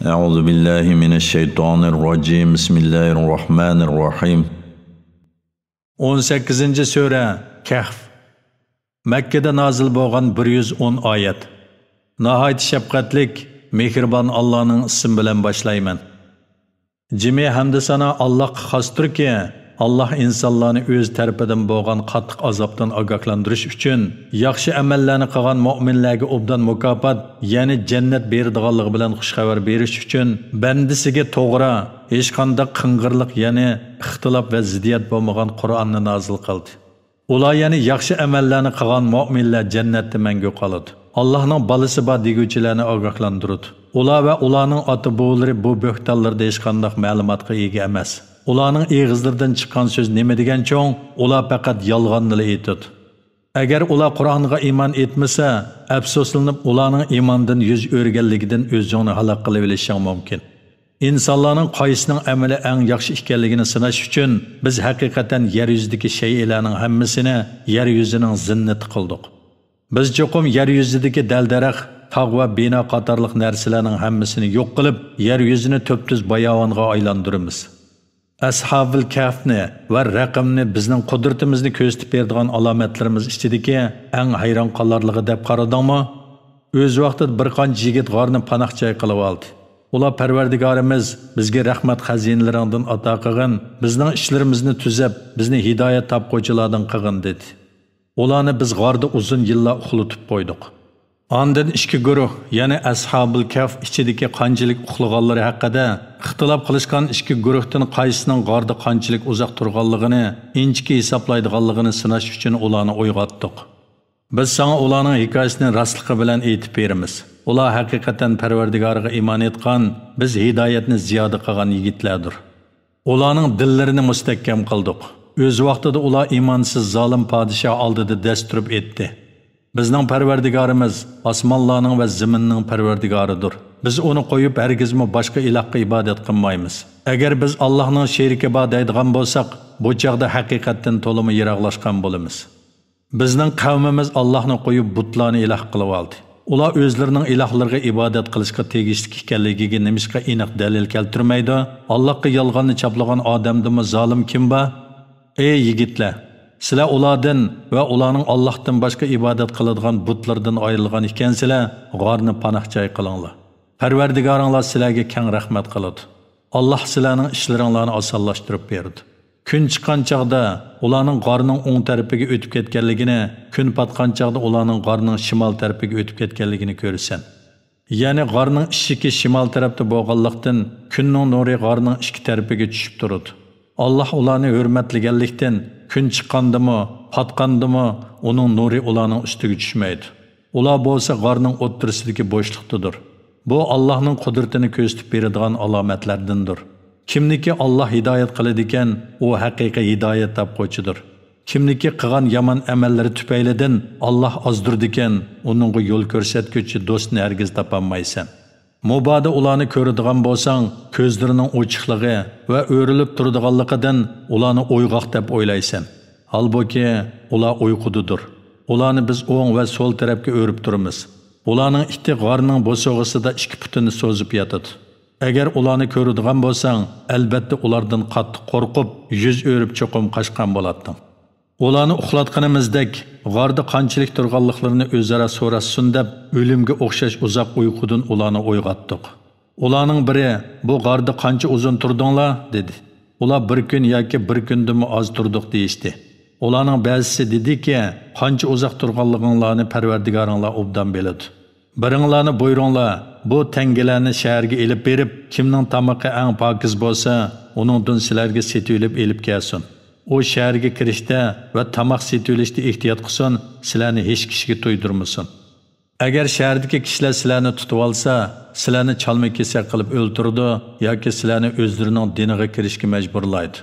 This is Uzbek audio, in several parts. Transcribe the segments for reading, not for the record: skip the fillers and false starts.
أعوذ بالله من الشيطان الرجيم بسم الله الرحمن الرحيم 18. Sura Kahf Mekkede nazil bo'lgan 110 oyat. Nahayat shafqatlik, mehribon Allohning ismi bilan boshlayman. Jimi hamda sana Allohga xosdirki, Allah insonlarni o'z tarafidan bo'lgan qattiq azobdan ogohlantirish uchun yaxshi amallarni qilgan mu'minlarga obdan mukofot, ya'ni jannat beradiganligi bilan xushxabar berish uchun bandisiga to'g'ri, hech qanday qing'irlik, ya'ni ixtilof va ziddiyat bo'lmagan Qur'onni nozil qildi. Ular ya'ni yaxshi amallarni qilgan mu'minlar jannatda mangu qoladi. Allohning balasi bor deguvchilarni ogohlantirdi. Ular va ularning ota-bobolari bu bo'xtonlarda hech qanday ma'lumotga ega emas. Ularning eg'izlaridan chiqqan so'z nima degan cho'ng, ular faqat yolg'onni aytadi. Agar ular Qur'onga iymon etmasa, afsuslanib ularning iymondan yuz o'rganligidan o'zingni halok qilib olishing mumkin. İnsanların qaysining amali eng yaxshi ekanligini sinash uchun biz haqiqatan yer yuzidagi shaylarning hammasini yer yuzining zinnati qildik. Biz cho'qim yer yuzidagi dal-daraxt, tog' va bino qatorliq narsalarning hammasini yo'q qilib, yer yuzini to'ptuz bayovonga aylantiramiz. Ashabul Kahfni va raqamni bizning qudratimizni ko'rsatib beradigan alomatlarimiz ichidagi eng hayron qolarligi deb qaradingmi? O'z vaqtida bir qancha yigit g'orni panoh joy qilib oldi. Ular Parvardigorimiz bizga rahmat xazinalaridan ato qilgin, bizning ishlarimizni tuzab, bizni hidoyat topquvchilardan qilgin dedi. Ularni biz g'orda uzun yillar uxlatib qo'ydik. Ondan ikki guruh, ya'ni Ashabul Kahf ichidagi qanchalik uxlaganlari haqida ixtilof qilishgan ikki guruhdan qaysisining g'orda qanchalik uzoq turganligini, inchki hisoblaydiganligini sinash uchun ularni uyg'otdik. Biz sana ularning hikoyasini rastligi bilan aytib beramiz. Ular haqiqatan Parvardigoriga iymon etgan, biz hidoyatni ziyoda qilgan yigitlardir. Ularning dillarini mustahkam qildik. O'z vaqtida ular iymonsiz zolim podshoh oldida dasturib etdi. Bizning Parvardigorimiz osmonlarning va zaminning Parvardigoridir. Biz uni qo'yib hargizmi boshqa ilohga ibodat qilmaymiz. Agar biz Allohning sheriki bor deydigan bo'lsak, bu chaqda haqiqatdan to'limi yiroqlashgan bo'lamiz. Bizning qavmimiz Allohni qo'yib butlarni iloh qilib oldi. Ular o'zlarining ilohlarga ibodat qilishga tegishli ekanligiga nimishqa aniq dalil keltirmaydi. Allohga yolg'onni chaplagan odamdimi zolim kim bor? Ey yigitlar, sizlar ulardan va ularning Allohdan boshqa ibodat qiladigan butlardan ayrilgan ekansizlar, g'orni panoh joy qilinglar. Parvardigoringlar sizlarga keng rahmat qiladi. Alloh sizlarning ishlaringlarni osonlashtirib berdi. Kun chiqqan chaqda ularning g'orning o'ng tarafiga o'tib ketganligini, kun patgan chaqda ularning g'orning shimol tarafiga o'tib ketganligini ko'rsan. Ya'ni g'orning ishiki shimol tarafda bo'lganlikdan kunning nuri g'orning ikki tarafiga tushib turadi. Alloh ularni hurmatlaganlikdan kun chiqqandimi, patgandimi, uning nuri ularning ustiga tushmaydi. Ular bo'lsa g'orning o'ttirisidagi bo'shliqdadir. Bu Allohning qudratini ko'rsatib beradigan alomatlardandir. Kimniki Allah hidoyat qiladi ekan, u haqiqiy hidoyat topquchidir. Kimniki qilgan yomon amallari tufaylidan Allah ozdirdi ekan, uningga yo'l ko'rsatguchi do'stni hargiz topolmaysan. Mubodo ularni ko'radigan bo'lsang, ko'zlarining ochiqligi va o'rilib turadiganligidan ularni o'yg'oq deb o'ylaysan. Halbuki ular uyqudadir. Ularni biz o'ng va so'l tarafga o'rib turamiz. Ularning ikki g'orning bo'sog'isida ikki putini so'zib yotadi. Agar ularni ko'radigan bo'lsang, albatta ulardan qattiq qo'rqib, yuz o'rib cho'qim qashqan bo'larding. Ularni uxlatganimizdek, g'orda qanchalik turganliklarini o'zaro so'rasin deb, o'limga o'xshash uzoq uyqudan ularni uyg'otdik. Ularning biri, "Bu g'orda qancha uzun turdinglar?" dedi. Ular bir kun yoki bir kundimi oz turdik deyishdi. Ularning ba'zisi dediki, "Qancha uzoq turganliginglarni Parvardigoringlar obdan biladi. Biringlarni buyuringlar, bu tangilarni shaharga elib berib, kimning tamoqi eng pokiz bo'lsa, uningdan sizlarga setib elib kelsin. O shaharga kirishda va tamoq setilishda ehtiyot qilsin, sizlarni hech kishiga to'ydirmasin. Agar shahardagi kishilar sizlarni tutib olsa, sizlarni chalma-kesak qilib o'ldirdi yoki sizlarni o'zlarining diniga kirishga majburlaydi.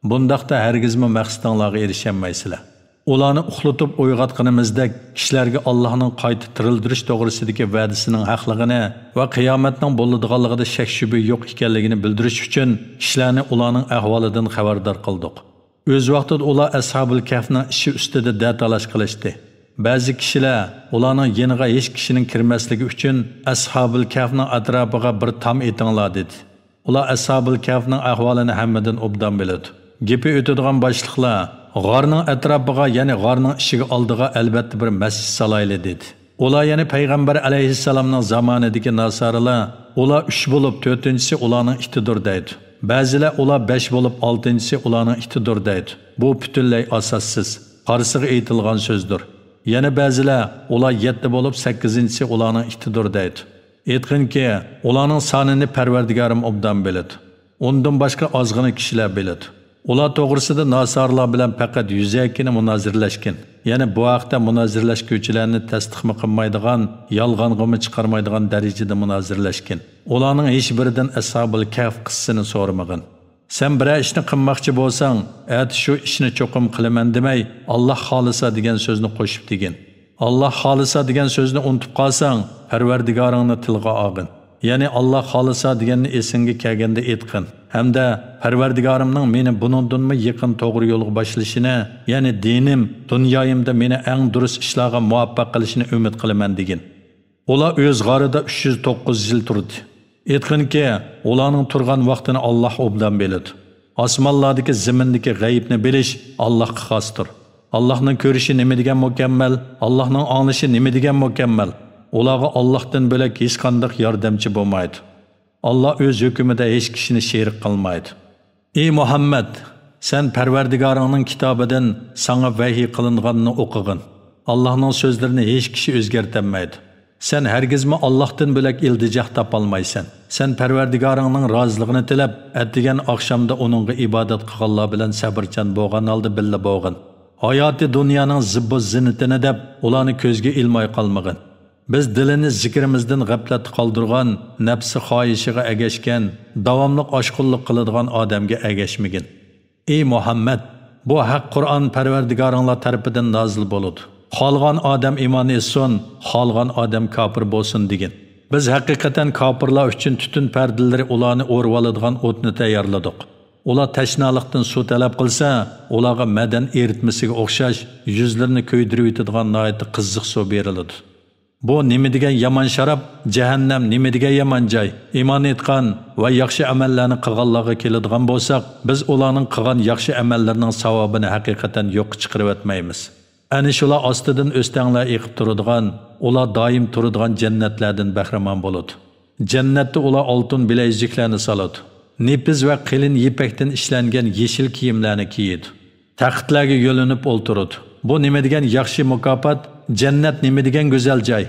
Bundaqda hargizmi maqsadinglarga erishaolmaysizlar." Ularni uxlatib uyg'otganimizdek kishilarga Allohning qayta tirildirish to'g'risidagi va'dasining haqligini va qiyomatning bo'ladiganligida shak shubha yo'q ekanligini bildirish uchun kishilarni ularning ahvolidan xabardor qildik. O'z vaqtida ular Ashabul Kahfning ishi ustida datalash qilishdi. Ba'zi kishilar ularning yeniga hech kishining kirmasligi uchun Ashabul Kahfning atrofiga bir tam etinglar dedi. Ular Ashabul Kahfning ahvolini hammadan obdan biladi. Gepi o'tadigan boshliqlar g'orning atrofiga, ya'ni g'orning ishiga oldiga albatta bir masjid salayli dedi. Ular ya'ni payg'ambar alayhissalomning zamonidagi nasaralar, ular 3 bo'lib 4-si ularning itidir deydi. Ba'zilar ular 5 bo'lib 6-si ularning itidir deydi. Bu butunlay asossiz, qarisiga aytilgan so'zdir. Yana ba'zilar ular 7 bo'lib 8-si ularning itidir deydi. Aytqinki, ularning sonini Parvardigorim obdan biladi. Undan boshqa ozg'ina kishilar biladi. Ular to'g'risida nasarlar bilan faqat yuzakini munozirlashgan. Ya'ni bu haqda munozirlashuvchilarni tasdiqmi qilmaydigan, yolg'ong'imi chiqarmaydigan darajada munozirlashgan. Ularning hech biridan Ashabul Kahf qissasini so'ramagan. Sen bir ishni qilmoqchi bo'lsang, "Ati shu ishni cho'qim qilaman" demay, "Alloh xolisa" degan so'zni qo'shib degan. "Alloh xolisa" degan so'zni unutib qolsang, Parvardigoringni tilga olgin. Ya'ni Alloh xolisa deganni esingga kelganda aytqin. Hamda Parvardigorimning meni buningdanmi yaqin to'g'ri yo'lga boshlashini, ya'ni dinim, dunyoyimda meni eng durust ishlarga muvaffaq qilishini umid qilaman degan. Ular o'z g'orida 309 yil turdi. Aytqinki, ularning turgan vaqtini Alloh obdan biladi. Osmonlardagi, zimindagi g'aybni bilish Allohga xosdir. Allohning ko'rishi nima degan mukammal, Allohning anglishi nima degan mukammal. Ularga Allohdan bo'lak hech qanday yordamchi bo'lmaydi. Allah o'z hukmida hech kishini sherik qilmaydi. Ey Muhammad, sen Parvardigoringning kitobidan sana vahiy qilinganini o'qigin. Allohning so'zlarini hech kishi o'zgartirmaydi. Sen hargizmi Allohdan bo'lak iltijo topolmaysan. Sen Parvardigoringning roziligini tilab, atdigan oqshomda uningga ibodat qilganlar bilan sabrchan bo'lgan holda billa bo'lgin. Hayoti dunyoning zibbu zinatini deb ularni ko'zga ilmay qolmagin. Biz dilini zikrimizdan g'aflat qoldirgan, nafsi xohishiga agashgan, davomli oshqullik qiladigan odamga agashmagin. Ey Muhammad, bu haq Qur'on Parvardigoringlar tarafidan nozil bo'ldi. Xolgan odam iymon etsin, xolgan odam kofir bo'lsin degan. Biz haqiqatan kofirlar uchun tutun pardalari ularni o'rib oladigan o'tni tayyorladik. Ular tashnalikdan suv talab qilsa, ularga madan eritmasiga o'xshash yuzlarini ko'ydirib yetadigan nihoyatda qiziq suv beriladi. Bu nima degan yomon sharob, jahannam nima degan yomon joy. Iymon etgan va yaxshi amallarni qilganlarga keladigan bo'lsak, biz ularning qilgan yaxshi amallarining savobini haqiqatan yo'q chiqarib o'tmaymiz. Ana shular ostidan o'stanglar eqib turadigan, ular doim turadigan jannatlardan bahramon bo'ladi. Jannatda ular oltin bileziklarni soladi. Nepiz va qilin yipakdan ishlangan yeshil kiyimlarni kiyadi. Taxtlarga yo'linib o'ltiradi. Bu nima degan yaxshi mukofot, jannat nima degan go'zal joy.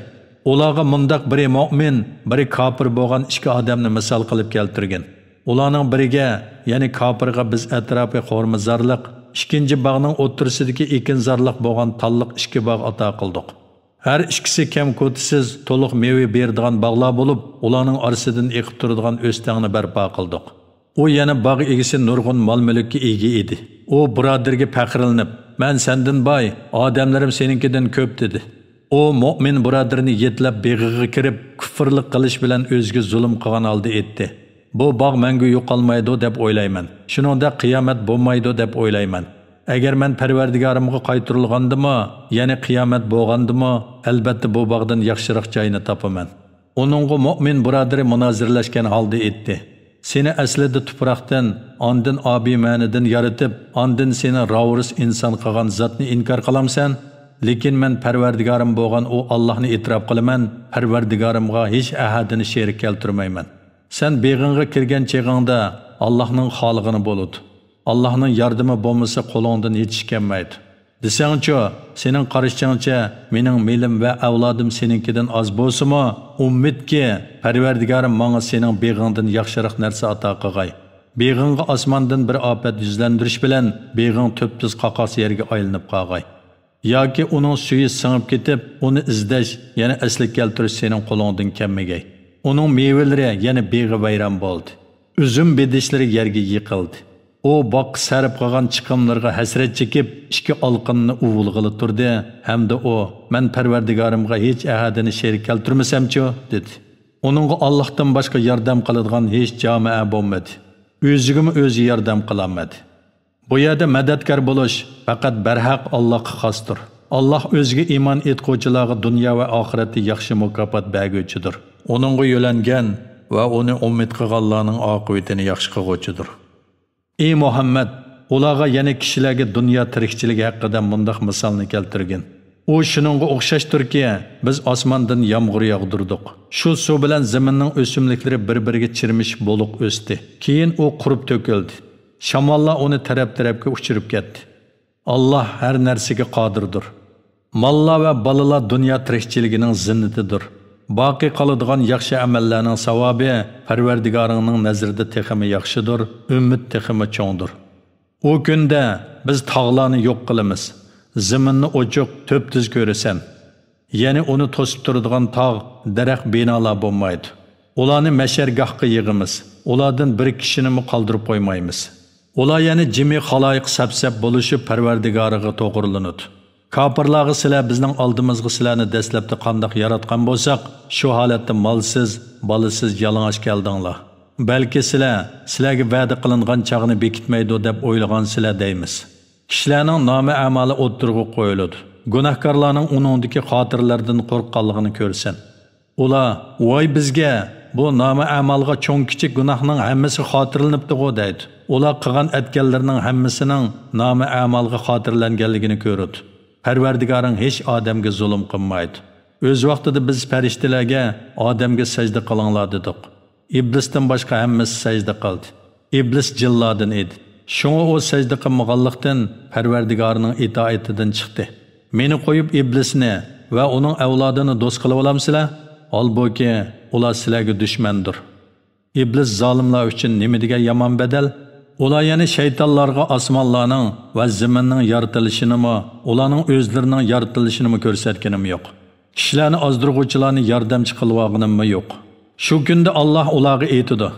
Ularga mundaq biri mu'min, biri kofir bo'lgan ikki odamni misol qilib keltirgan. Ularning biriga, ya'ni kofirga biz atrofi qo'rmizorliq, ikkinchi bog'ning o'ttirsidagi ekinzorliq bo'lgan talliq ikki bog' ato qildik. Har ikkisi kam ko'tisiz, to'liq meva beradigan bog'lar bo'lib, ularning orasidan eqib turadigan o'stangni barpo qildik. U yana bog' egisi nurg'un mol-mulkka ega edi. U birodarga faqirlanib, "Men sendan boy, odamlarim seninkidan ko'p" dedi. O mu'min birodarini yetlab beg'iga kirib, kufrlik qilish bilan o'ziga zulm qilgan holda etdi. Bu bog' menga yo'qolmaydi deb o'ylayman. Shuningda qiyomat bo'lmaydi deb o'ylayman. Agar men Parvardigorimga qaytarilgandimi, ya'ni qiyomat bo'lgandimi, albatta bu bog'dan yaxshiroq joyni topaman. Uningga mu'min birodari munozirlashgan holda etdi. Seni aslida tuproqdan, ondan obi manidan yaratib, ondan seni ravris inson qilgan zotni inkor qilamsan? Lekin men Parvardigorim bo'lgan u Allohni e'tirof qilaman, Parvardigorimga hech ahadini sherik keltirmayman. Sen beg'inga kirgan cheg'ingda Allohning xolig'ini bo'ladi. Allohning yordami bo'lmasa qo'lingdan hech kelmaydi. Desangchi, sening qarashingcha mening melim va avlodim seninkidan oz bo'lsa-mu, umidki Parvardigorim menga sening beg'ingdan yaxshiroq narsa ato qilgay. Beg'inga osmondan bir ofat yuzlantirish bilan beg'ing to'ptiz qaqos yerga aylanib qolgay. Yoki uning suyi singib ketib, uni izlash, yana asli keltirish sening qo'lingdan kelmagay. Uning mevalari yana beg'i vayron bo'ldi. Uzum bedishlari yerga yiqildi. O boq sarf qilgan chiqimlarga hasrat chekib, ikki olqinni uvulg'ili turdi, hamda o, "Men Parvardigorimga hech ahadini sherik keltirmasam-chi?" dedi. Uningga Allohdan boshqa yordam qiladigan hech jamoa bo'lmadi. O'ziga o'zi yordam qilolmadi. Bu yerda madadkor bo'lish faqat barhaq Allohga xosdir. Allah o'ziga iymon etquvchilarga dunyo va oxiratda yaxshi mukofot berguvchidir. Uningga yo'langan va uni umid qilganlarning oqibatini yaxshi qilguvchidir. Ey Muhammad, ularga yana kishilarga dunyo tirikchiligi haqida mundaq misolni keltirgin. U shuningga o'xshashdirki, biz osmondan yomg'ir yog'dirdik. Shu suv bilan zaminning o'simliklari bir-biriga chirmish bo'liq o'sdi. Keyin u qurib to'kildi. Shamollar uni taraf-tarafga uchirib ketdi. Allah har narsaga qodirdir. Mallar va balalar dunyo tirikchiligining zinnatidir. Baqi qoladigan yaxshi amallarning savobi Parvardigoringning nazarida texmi yaxshidir, umid texmi cho'ngdir. U kunda biz tog'larni yo'q qilamiz. Zaminni ochiq, to'ptiz ko'rasan. Ya'ni uni to'sib turadigan tog', daraxt, binolar bo'lmaydi. Ularni mashargohga yig'imiz. Ulardan bir kishini qoldirib qo'ymaymiz. Ular yana jimi xaloyiq sab-sab bo'lishib Parvardigoriga to'g'rilanadi. Kafirlarga sizlar bizning oldimizga sizlarni dastlabda qandoq yaratgan bo'lsak, shu holatda molsiz, bolasiz yalang'och keldinglar. Balki sizlarga va'da qilingan chaqni bekitmaydi deb o'ylagan sizlar deymiz. Kishilarning nomi amali o'ttirg'i qo'yiladi. Gunohkorlarning uningdagi xotirlardan qo'rqqanligini ko'rsan. Ular, "Voy bizga, bu nomi amalga cho'ng kichik gunohning hammasi xotirlanibdi-ku" deydi. Ular qilgan etganlarning hammasining nomi amalga xotirlanganligini ko'radi. Parvardigoring hech odamga zulm qilmaydi. O'z vaqtida biz farishtalarga odamga sajda qilinglar dedik. İblisdan boshqa hammasi sajda qildi. İblis jillardan edi. Shunga u sajda qilmaganlikdan Parvardigorining itoatidan chiqdi. Meni qo'yib iblisni va uning avlodini do'st qilib olamsizlar? Holbuki ular sizlarga dushmandir. İblis zolimlar uchun nima degan yomon badal? Ular yana shaytonlarga osmonlarning va zaminning yaratilishini, ularning o'zlarining yaratilishini ko'rsatganim yo'q. Kishilarni ozdirg'uvchilarni yordamchi qilib olganim yo'q. Shu kunda Allah ularga aytdi: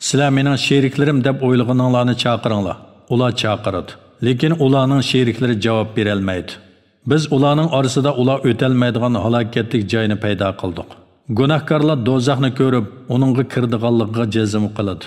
"Sizlar mening sheriklarim deb o'ylaganinglarni chaqiringlar." Ular chaqiradi, lekin ularning sheriklari javob bera olmaydi. Biz ularning orasida ular o'talmaydigan halokatlik joyni paydo qildik. Gunohkorlar do'zaxni ko'rib, uningga kirdiganligiga jazm qiladi.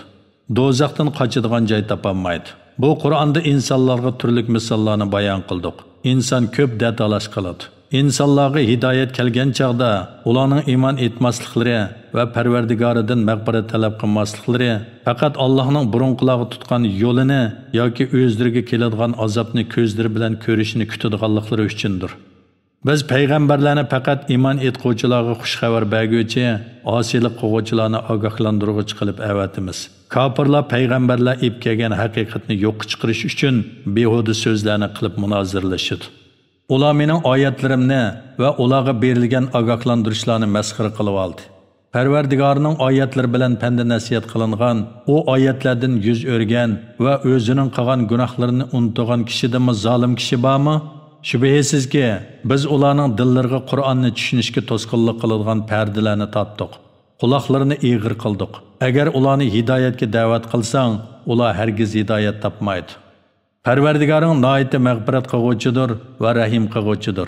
Do'zaxdan qochadigan joy topolmaydi. Bu Qur'onda insonlarga turli misollarni bayon qildik. İnson ko'p datalash qiladi. İnsanlarga hidoyat kelgan chaqda ularning iymon etmasliklari va Parvardigoridan mag'firat talab qilmasliklari faqat Allohning burunqilarga tutgan yo'lini yoki o'zlariga keladigan azobni ko'zlari bilan ko'rishni kutadiganliklari uchundir. Biz payg'ambarlarni faqat iymon etquvchilarga xush xabar berguvchi, osiylik qiluvchilarni ogohlantiruvchi qilib avatimiz. Kafirlar payg'ambarlar ib kelgan haqiqatni yo'q chiqarish uchun behuda so'zlarni qilib munozirlashadi. Ular mening oyatlarimni va ularga berilgan ogohlantirishlarni masxara qilib oldi. Parvardigorning oyatlari bilan panda nasihat qilingan, u oyatlardan yuz o'rgan va o'zining qilgan gunohlarini unutgan kishidami zolim kishi bormi? Shubhasizki, biz ularning dillariga Qur'onni tushunishga to'sqinlik qiladigan pardalarni topdik. Quloqlarini eg'ir qildik. Agar ularni hidoyatga da'vat qilsang, ular hargiz hidoyat topmaydi. Parvardigoring nihoyatda mag'firat qiluvchidir va rahim qiluvchidir.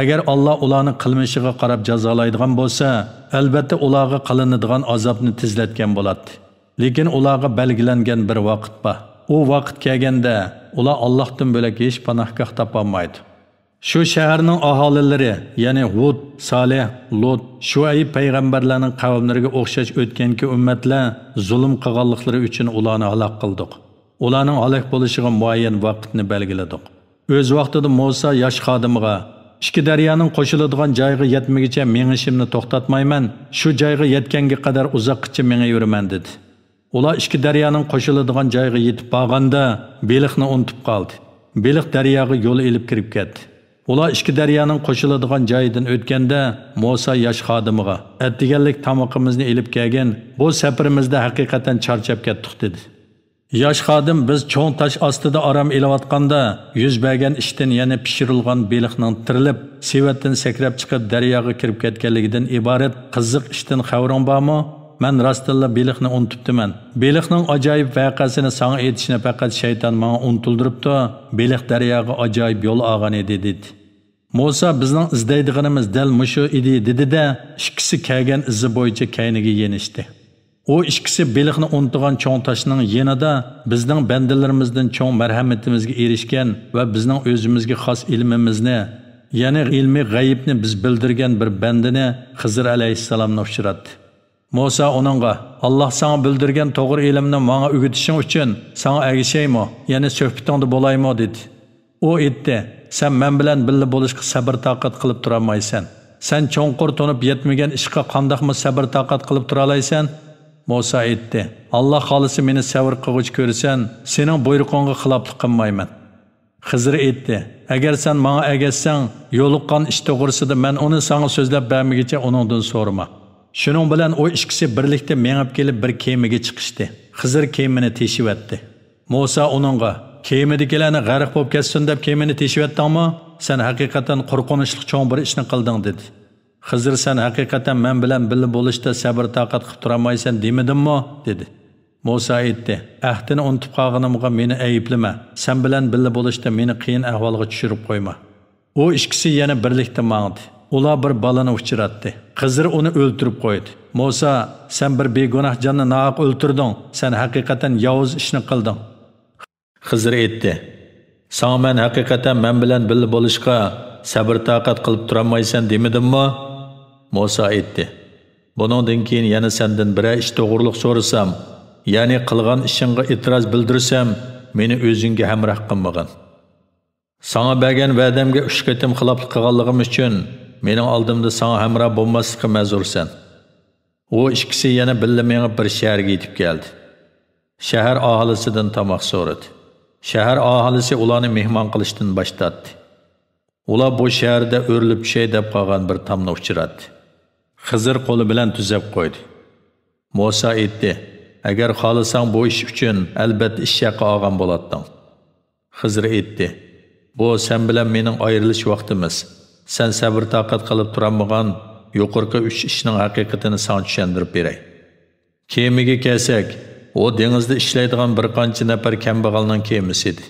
Agar Alloh ularni qilmishiga qarab jazolaydigan bo'lsa, albatta ularga qilinadigan azobni tezlatgan bo'ladi. Lekin ularga belgilangan bir vaqt bor. U vaqt kelganda ular Allohdan bo'lak hech panohgoh topolmaydi. Shu shaharning aholilari, ya'ni Hud, Salih, Lut, Shuayb payg'ambarlarning qavmlariga o'xshash o'tganki ummatlar zulm qilganliklari uchun ularni halok qildik. Ularning halok bo'lishiga muayyan vaqtni belgiladik. O'z vaqtida Musa yosh xodimiga ikki daryoning qo'shiladigan joyga yetmaguncha mengishimni to'xtatmayman, shu joyga yetganga qadar uzoqqa mengayveraman dedi. Ular ikki daryoning qo'shiladigan joyga yetib borganda beliqni unutib qoldi. Beliq daryoga yo'l elib kirib ketdi. Ular ikki daryoning qo'shiladigan joyidan o'tganda Musa yosh xodimiga "Atdiganlik tamoqimizni elib kelgan, bu safarimizda haqiqatan charchab ketdik" dedi. Yosh xodim biz cho'ng tosh ostida aram elayotganda yuz bergan ishdan yana pishirilgan beliqning tirilib, sevatdan sakrab chiqib daryoga kirib ketganligidan iborat qiziq ishdan xabaring bormi? Men rostilla beliqni unutibdiman. Beliqning ajoyib voqeasini sana aytishni faqat shayton menga unutildiribdi. Beliq daryoga ajoyib yo'l olgan edi dedi. Musa bizning izlaydiganimiz dal mushu edi dedi-da, ikkisi kelgan izi bo'yicha kayniga yenishdi. O ikkisi beliqni unutgan cho'ng toshning yanida bizning bandalarimizdan cho'ng marhamatimizga erishgan va bizning o'zimizga xos ilmimizni, Yani ilmi g'ayibni biz bildirgan bir bandini Xizr alayhissalomni uchratdi. Musa onunğa, Allah sana bildirgan to'g'ri ilmni menga o'rgatishing uchun sana agishaymi, ya'ni suhbatingda bo'laymi dedi. U aytdi, sen men bilan birga bo'lishga sabr taqat qilib tura olmaysan. Sen cho'nqur to'nib yetmagan ishga qandoqmi sabr taqat qilib tura olaysan? Musa aytdi, Allah xolisi meni sabr qilg'ich ko'rsan, sening buyruqingga xiloflik qilmayman. Xizr aytdi, agar sen menga agatsang, yo'liqqan ish to'g'risida men uni sana so'zlab bermagicha uningdan so'rama. Shuning bilan o ikkisi birlikda mengib kelib bir kemaga chiqishdi. Xizr kemani teshivatdi. Musa uningga, kemadikilarni g'arq bo'lib ketsin deb kemani teshivatdingmi? Sen haqiqatan qo'rqinchli cho'ng bir ishni qilding dedi. Xizr, sen haqiqatan men bilan birga bo'lishda sabr taqat qilib tura olmaysan demidimmi? dedi. Musa aytdi, ahdini unutib qolganimga meni ayblama. Sen bilan birga bo'lishda meni qiyin ahvolga tushirib qo'yma. O ikkisi yana birlikda mangdi. Ular bir balani uchratdi. Xizr uni o'ltirib qo'ydi. Musa, sen bir begunoh jonni nohaq o'ltirding. Sen haqiqatan yovuz ishni qilding. Xizr aytdi, sen men haqiqatan men bilan birga bo'lishga sabr taqat qilib tura olmaysan demidimmi? Musa aytdi, buningdan keyin yana sendan bir ish to'g'riliq so'rasam, ya'ni qilgan ishingga e'tiroz bildirsam, meni o'zingga hamroh qilmagin. Sana bergan va'damga 3 qatim xiloflik qilganligim uchun mening oldimda sana hamroh bo'lmaslikka ma'zursan. O ikkisi yana birga menga bir shaharga yetib keldi. Shahar aholisidan tomoq so'radi. Shahar aholisi ularni mehmon qilishdan bosh tortdi. Ular bu shaharda o'rilib tushay deb qolgan bir tomni uchratdi. Xizr qo'li bilan tuzab qo'ydi. Musa aytdi, agar xohlasang bu ish uchun albatta ish haqi olgan bo'larding. Xizr aytdi, bu sen bilan mening ayrilish vaqtimiz. Sen sabr taqat qilib turamagan yuqorqi 3 ishning haqiqatini sana tushuntirib beray. Kemiga kelsak, o dengizda ishlaydigan bir qancha nafar kambag'alning kemisi edi.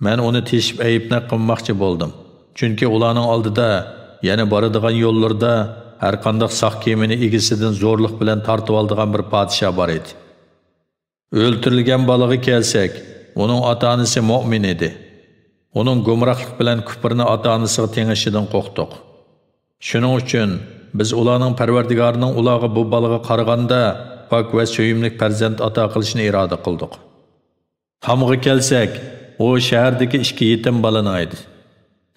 Men uni teshib ayibni qilmoqchi bo'ldim. Chunki ularning oldida, yana boradigan yo'llarda har qanday saq kemini egisidan zo'rlik bilan tortib oldigan bir podshoh bor edi. O'ltirilgan balaga kelsak, uning ota-onasi mu'min edi. Onun gumrohlik bilan kufrni ota-onasiga tengishidan qo'rqdik. Shuning uchun biz ularning Parvardigorining ularga bu balaga qaraganda pok va suyimlik farzand ato qilishni iroda qildik. Tamga kelsak, o shahardagi 2 yetim balani edi.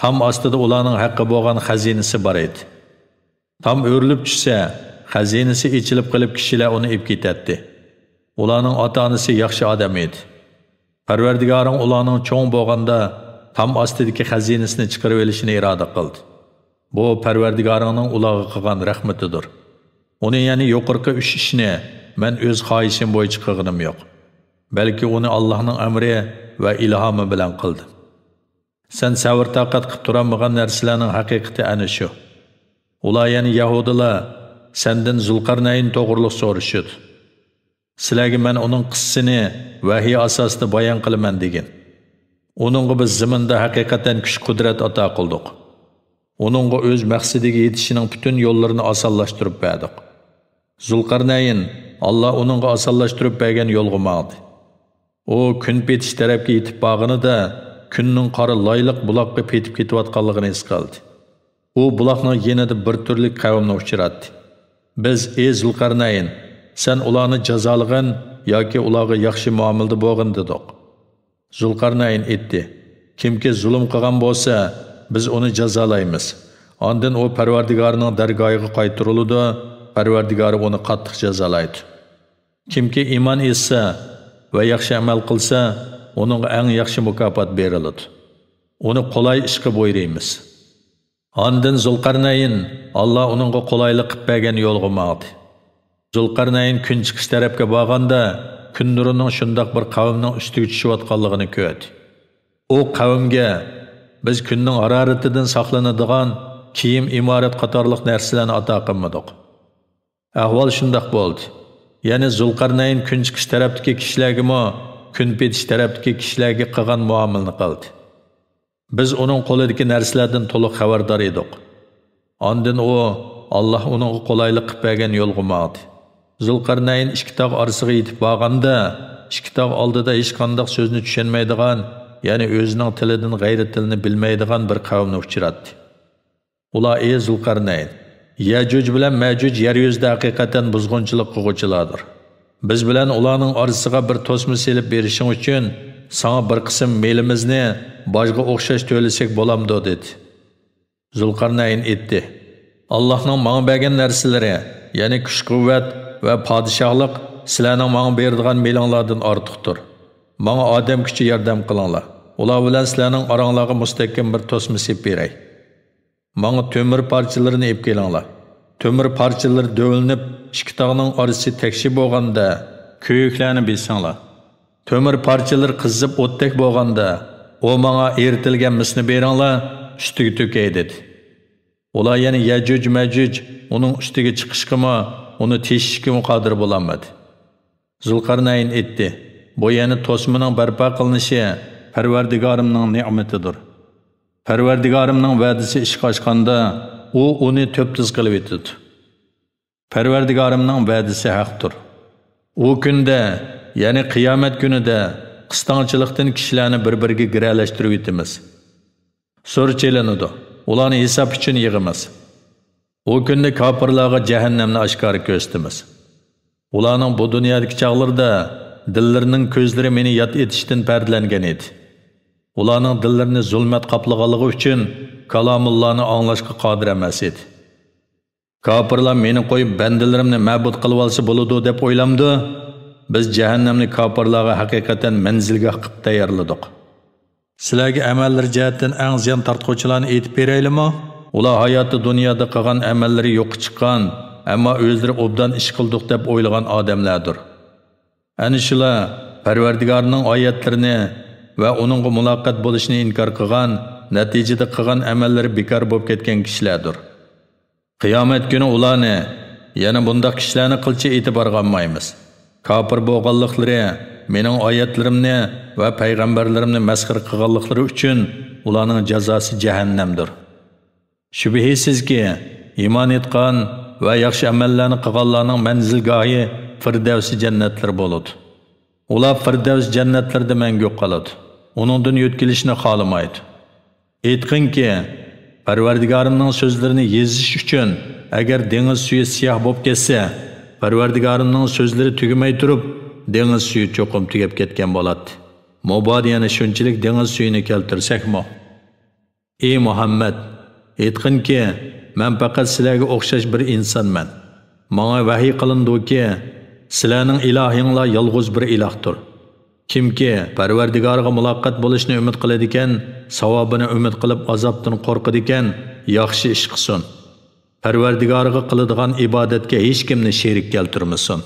Tam ostida ularning haqqi bo'lgan xazinasi bor edi. Tam o'rilib tushsa, xazinasi ichilib qilib kishilar uni ib ketadi. Ularning ota-onasi yaxshi odam edi. Parvardigoring ularning cho'ng bo'lganda tam ostidagi xazinasini chiqarib olishni iroda qildi. Bu Parvardigoringning ularga qilgan rahmatidir. Uni ya'ni yuqorqi 3 ishni men o'z xohishim bo'yicha qilganim yo'q. Balki uni Allohning amri va ilhomi bilan qildim. Sen sabr taqat qilib turamagan narsalarning haqiqati ana shu. Ular ya'ni Yahudilar sendan Zulqarnayn to'g'riliq so'rashdi. Sizlarga men uning qissasini vahiy asosida bayon qilaman degan. Onunğa biz zaminda haqiqatan kuch-qudrat ato qildik. Onunğa o'z maqsadiga yetishining bütün yo'llarini osonlashtirib berdik. Zulqarnayn Allah onunğa osonlashtirib bergan yo'lga mangdi. O kun petish tarafga yetib borganida kunning qora loyliq buloqqa petib ketayotganligini his qildi. U buloqning yanada bir turli qavmni uchratdi. Biz ey Zulqarnayn, sen ularni jazolag'in yoki ularga yaxshi muomalada bo'lgin dedik. Zulqarnayn aytdi, kimki zulm qilgan bo'lsa, biz uni jazolaymiz. Ondan o Parvardigorining dargohiga qaytariladi, Parvardigori uni qattiq jazolaydi. Kimki iymon etsa va yaxshi amal qilsa, uningga eng yaxshi mukofot beriladi. Uni qulay ishga buyuramiz. Ondan Zulqarnayn Allah uningga qulaylik qilib bergan yo'lga mangdi. Zulqarnayn kun chiqish tarafga borganda kun nurining shundoq bir qavmning ustiga tushayotganligini ko'rdi. O qavmga biz kunning haroratidan saqlanadigan kiyim, imorat qatorliq narsalarni ato qilmadik. Ahvol shundoq bo'ldi. Ya'ni Zulqarnayn kun chiqish tarafdagi kishilarga kun petish tarafdagi kishilarga qilgan muomalani qildi. Biz uning qo'lidagi narsalardan to'liq xabardor edik. Ondan o Allah uning qulaylik qilib bergan yo'lga mangdi. Zulqarnayn 2 tog' orasiga yetib borganda, 2 tog' oldida hech qanday so'zni tushunmaydigan, ya'ni o'zining tilidan g'ayri tilni bilmaydigan bir qavmni uchratdi. Ular ey Zulqarnayn, Yajuj bilan Majuj yer yuzida haqiqatan buzg'unchilik qiluvchilardir. Biz bilan ularning orasiga bir to'sma selib berishing uchun sana bir qism melimizni bojga o'xshash to'lasak bo'lamdi dedi. Zulqarnayn aytdi: Allohning menga bergan narsalari, ya'ni kuch-quvvat va podshohlik sizlarning menga beradigan melinglardan ortiqdir. Menga odam kuchi yordam qilinglar. Ular bilan sizlarning oranglarga mustahkam bir to'sma selib beray. Menga temir parchalarini olib kelinglar. Temir parchalari dövülünüp, ikki tog'ning orasi tekshi bo'lganda, kuyuklarni bilsanglar. Temir parchalar qizib o'tdek bo'lganda, o menga eritilgan misni beringlar, ustiga to'kay dedi. Ular yana Yajuj Majuj uning ustiga chiqishga, uni teshishga qodir bo'lolmadi. Zulqarnayn aytdi: Bu yana to'smaning barpo qilinishi Parvardigorimning ne'matidir. Parvardigorimning va'dasi ishga oshganda, u uni to'ptiz qilib etdi. Parvardigorimning va'dasi haqdir. U kunda, ya'ni qiyomat kunida qistonchilikdan kishilarni bir-biriga giralashtirib etamiz. So'rchilanadi. Ularni hisob uchun yig'imiz. U kunda kofirlarga jahannamni oshkora ko'rsatamiz. Ularning bu dunyodagi chog'larida dillarining ko'zlari meni yod etishdan pardlangan edi. Ularning dillarini zulmat qoplaganligi uchun kalomullohni anglashga qodir emas edi. Kofirlar meni qo'yib bandalarimni ma'bud qilib olsa bo'ladi deb o'ylamdi. Biz jahannamni kofirlarga haqiqatan manzilga qilib tayyorladik. Sizlarga amallar jihatdan eng ziyon tortquvchilarni aytib beraylimi? Ular hayotda dunyoda qilgan amallari yo'q chiqqan, ammo o'zlari obdan ish qildik deb o'ylagan odamlardir. Ana shular Parvardigorning oyatlarini va uningga muloqot bo'lishni inkor qilgan, natijada qilgan amallari bekor bo'lib ketgan kishilardir. Qiyomat kuni ularni, yana bundaq kishilarni qilcha e'tiborga olmaymiz. Kofir bo'lganliklari, mening oyatlarimni va payg'ambarlarimni masxir qilganliklari uchun ularning jazosi jahannamdir. Shubhisizki, iymon etgan va yaxshi amallarni qilganlarning manzilgohi Firdavs jannatlari bo'ladi. Ular Firdavs jannatlarida mangu qoladi. Uningdan yo'tkilishni xohlamaydi. Aytqinki, Parvardigorimning so'zlarini yezish uchun agar dengiz suvi siyoh bo'lib ketsa, Parvardigorimning so'zlari tugamay turib, dengiz suvi cho'qim tugab ketgan bo'ladi. Mubodi yana shunchalik dengiz suyini keltirsakmi? Ey Muhammad, aytqinki, men faqat sizlarga o'xshash bir insonman. Menga vahiy qilindiki, sizlarning ilohinglar yolg'iz bir ilohdir. Kimki Parvardigorga muloqot bo'lishni umid qiladi ekan, savobini umid qilib azobdan qo'rqadi ekan, yaxshi ish qilsin. Parvardigorga qiladigan ibodatga hech kimni sherik keltirmasin.